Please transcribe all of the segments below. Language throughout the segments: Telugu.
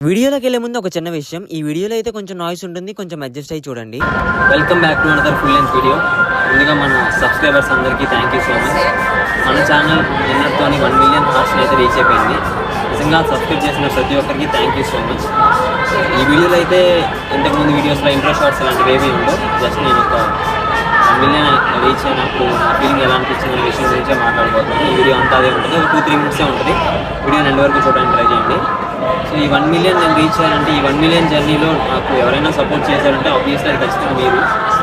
వీడియోలోకి వెళ్ళే ముందు ఒక చిన్న విషయం, ఈ వీడియోలో అయితే కొంచెం నాయిస్ ఉంటుంది, కొంచెం అడ్జస్ట్ అయ్యి చూడండి. Welcome back to another full length video. ముందుగా మన సబ్స్క్రైబర్స్ అందరికీ థ్యాంక్ యూ సో మచ్. మన ఛానల్ నిన్నటితోని 1 మిలియన్ హార్ట్స్ని అయితే రీచ్ అయిపోయింది. నిజంగా సబ్స్క్రైబ్ చేసిన ప్రతి ఒక్కరికి థ్యాంక్ యూ సో మచ్. ఈ వీడియోలో అయితే ఇంతకుముందు వీడియోస్లో ఇంట్రో షార్ట్స్ ఇలాంటివి ఏమీ ఉండవు. జస్ట్ నేను ఒక 1 మిలియన్ రీచ్ అయినప్పుడు నా ఫీలింగ్ ఎలా అనిపించింది అనే విషయం గురించే మాట్లాడుకోవాలి. ఈ వీడియో అంతా అదే ఉంటుంది, ఒక 2-3 మినిట్సే ఉంటుంది. వీడియో ఎండ్ వరకు చూడడానికి ట్రై చేయండి. సో ఈ 1 మిలియన్ నేను రీచ్ అయ్యానంటే, ఈ 1 మిలియన్ జర్నీలో నాకు ఎవరైనా సపోర్ట్ చేశారంటే ఆబ్వియస్లీ అది ఖచ్చితంగా మీరు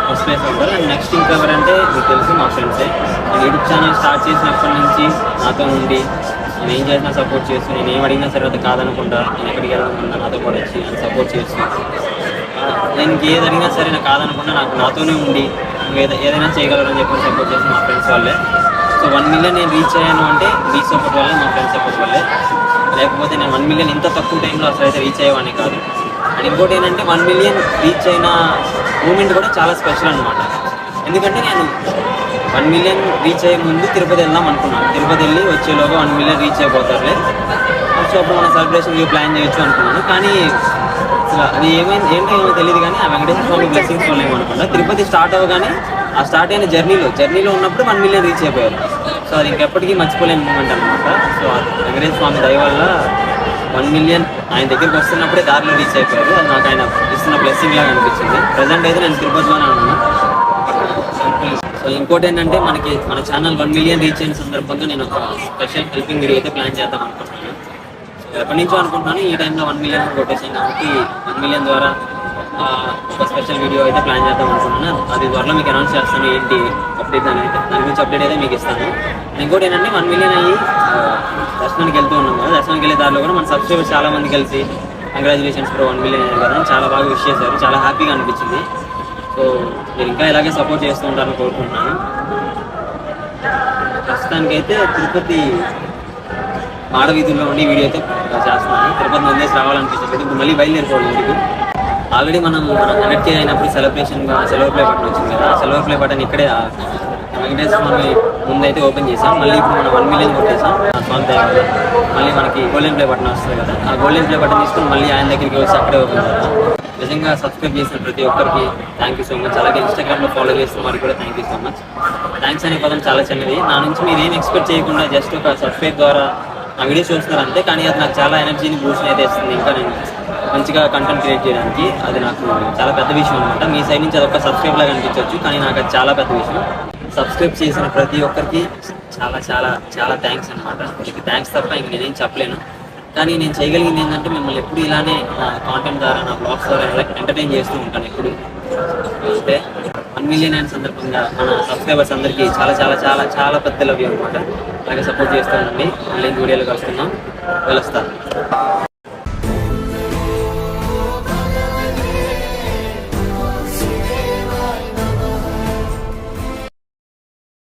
ఫస్ట్ ప్లేస్ ఉంటారు. అండ్ నెక్స్ట్ ఇంకెవరంటే మీకు తెలుసు, మా ఫ్రెండ్సే. నేను యూట్యూబ్ ఛానల్ స్టార్ట్ చేసినప్పటి నుంచి నాతో ఉండి నేను ఏం చేసినా సపోర్ట్ చేస్తూ, నేను ఏం అడిగినా సరే అది కాదనకుండా, నేను ఎక్కడికి వెళ్ళకుండా నాతో కూడా వచ్చి నన్ను సపోర్ట్ చేస్తూ, నేను ఏది అడిగినా సరే నాకు కాదనకుండా నాతోనే ఉండి ఏదైనా చేయగలరని చెప్పి సపోర్ట్ చేసి మా ఫ్రెండ్స్ వాళ్ళే. సో 1 మిలియన్ నేను రీచ్ అయ్యాను అంటే మీ సపోర్ట్ వల్లే, మా ఫ్రెండ్స్ సపోర్ట్ వల్లే. లేకపోతే నేను 1 మిలియన్ ఇంత తక్కువ టైంలో అసలు అయితే రీచ్ అయ్యేవాడిని కాదు. అండ్ ఇంకోటి ఏంటంటే 1 మిలియన్ రీచ్ అయిన మూమెంట్ కూడా చాలా స్పెషల్ అనమాట. ఎందుకంటే నేను 1 మిలియన్ రీచ్ అయ్యే ముందు తిరుపతి వెళ్దాం అనుకున్నాను. తిరుపతి వెళ్ళి వచ్చేలోగా 1 మిలియన్ రీచ్ అయిపోతారులే, సో అప్పుడు మన సెలబ్రేషన్ ప్లాన్ చేయొచ్చు అనుకున్నాను. కానీ అసలు అది ఏంటో తెలియదు. కానీ ఆ వెంకటేశ్వర స్వామి బ్లెస్సింగ్స్ వల్ల ఏమనుకుంటా, తిరుపతి స్టార్ట్ అవ్వగానే ఆ స్టార్ట్ అయిన జర్నీలో ఉన్నప్పుడు 1 మిలియన్ రీచ్ అయిపోయారు. సో అది ఇంకెప్పటికీ మర్చిపోలేని మూమెంట్ అనమాట. సో వెంకటేశ్వర స్వామి దయ వల్ల 1 మిలియన్ ఆయన దగ్గరికి వస్తున్నప్పుడే దారిలో రీచ్ అయిపోయారు. అది నాకు ఆయన ఇస్తున్న బ్లెస్సింగ్ లాగా అనిపించింది. ప్రజెంట్ అయితే నేను తిరుపతిలోనే ఉన్నాను. సో ఇంకోటి ఏంటంటే, మన ఛానల్ 1 మిలియన్ రీచ్ అయిన సందర్భంగా నేను ఒక స్పెషల్ హెల్పింగ్ వీడియో అయితే ప్లాన్ చేద్దాం అనుకుంటున్నాను. ఎప్పటి నుంచో అనుకుంటున్నాను, ఈ టైంలో 1 మిలియన్ కొట్టేసాను కాబట్టి 1 మిలియన్ ద్వారా ఒక స్పెషల్ వీడియో అయితే ప్లాన్ చేద్దాం అనుకుంటున్నాను. అది త్వరలో మీకు అనౌన్స్ చేస్తాను, ఏంటి అప్డేట్ అని అయితే దాని గురించి అప్డేట్ అయితే మీకు ఇస్తాను. ఇంకోటి ఏంటంటే 1 మిలియన్ అయ్యి దర్శనానికి వెళ్తూ ఉన్నాం కదా, దర్శనానికి వెళ్ళే దారిలో కూడా మన సబ్స్క్రైబర్స్ చాలా మంది కలిసి కంగ్రాచులేషన్స్ బ్రో 1 మిలియన్ అయ్యారు కదా అని చాలా బాగా విష్ చేశారు. చాలా హ్యాపీగా అనిపించింది. సో నేను ఇంకా ఇలాగే సపోర్ట్ చేస్తూ ఉంటానని కోరుకుంటున్నాను. ప్రస్తుతానికైతే తిరుపతి మాడవీధుల్లో ఉండి వీడియో అయితే చేస్తున్నాను. తిరుపతి నందేసి రావాలనిపించింది. ఇప్పుడు మళ్ళీ బయలుదేరిపోవాలి ఇంటికి. ఆల్రెడీ మనం 100K అయినప్పుడు సెలబ్రేషన్గా సిల్వర్ ప్లే బటన్ వచ్చింది కదా, ఆ సిల్వర్ ప్లే బటన్ ఇక్కడే వెంకటేశ్వర స్వామి ముందైతే ఓపెన్ చేసాం. మళ్ళీ ఇప్పుడు మనం 1 మిలియన్ కొట్టేసాం ఆ స్వామి దగ్గర. మళ్ళీ మనకి గోల్డెన్ ప్లే బటన్ వస్తుంది కదా, ఆ గోల్డెన్ ప్లే బటన్ తీసుకుని మళ్ళీ ఆయన దగ్గరికి వచ్చి అక్కడే ఓపెన్ చేద్దాం. నిజంగా సబ్స్క్రైబ్ చేసిన ప్రతి ఒక్కరికి థ్యాంక్ యూ సో మచ్. అలాగే ఇన్స్టాగ్రామ్లో ఫాలో చేస్తున్న వారికి కూడా thank you so much. Thanks అనే పదం చాలా చిన్నది. నా నుంచి మీరు ఏం ఎక్స్పెక్ట్ చేయకుండా జస్ట్ ఒక సబ్స్క్రైబ్ ద్వారా ఆ వీడియోస్ చూస్తున్నారు అంతే. కానీ అది నాకు చాలా ఎనర్జీని బూస్ట్ అయితే ఇస్తుంది. ఇంకా నేను మంచిగా కంటెంట్ క్రియేట్ చేయడానికి అది నాకు చాలా పెద్ద విషయం అనమాట. మీ సైడ్ నుంచి అదొక సబ్స్క్రైబ్ లాగా అనిపించవచ్చు, కానీ నాకు అది చాలా పెద్ద విషయం. సబ్స్క్రైబ్ చేసిన ప్రతి ఒక్కరికి చాలా చాలా చాలా థ్యాంక్స్ అనమాట. మీకు థ్యాంక్స్ తప్ప ఇంక నేనేం చెప్పలేను. కానీ నేను చేయగలిగింది ఏంటంటే, మిమ్మల్ని ఎప్పుడు ఇలానే కాంటెంట్ ద్వారా, నా బ్లాగ్స్ ద్వారా ఎంటర్టైన్ చేస్తూ ఉంటాను ఎప్పుడు. అంటే 1 మిలియన్ అయిన సందర్భంగా మన సబ్స్క్రైబర్స్ అందరికీ చాలా చాలా చాలా చాలా పెద్ద లవ్ అనమాట. అలాగే సపోర్ట్ చేస్తూ ఉండండి. మళ్ళీ వీడియోలోకి వస్తున్నాం, కలుస్తాను.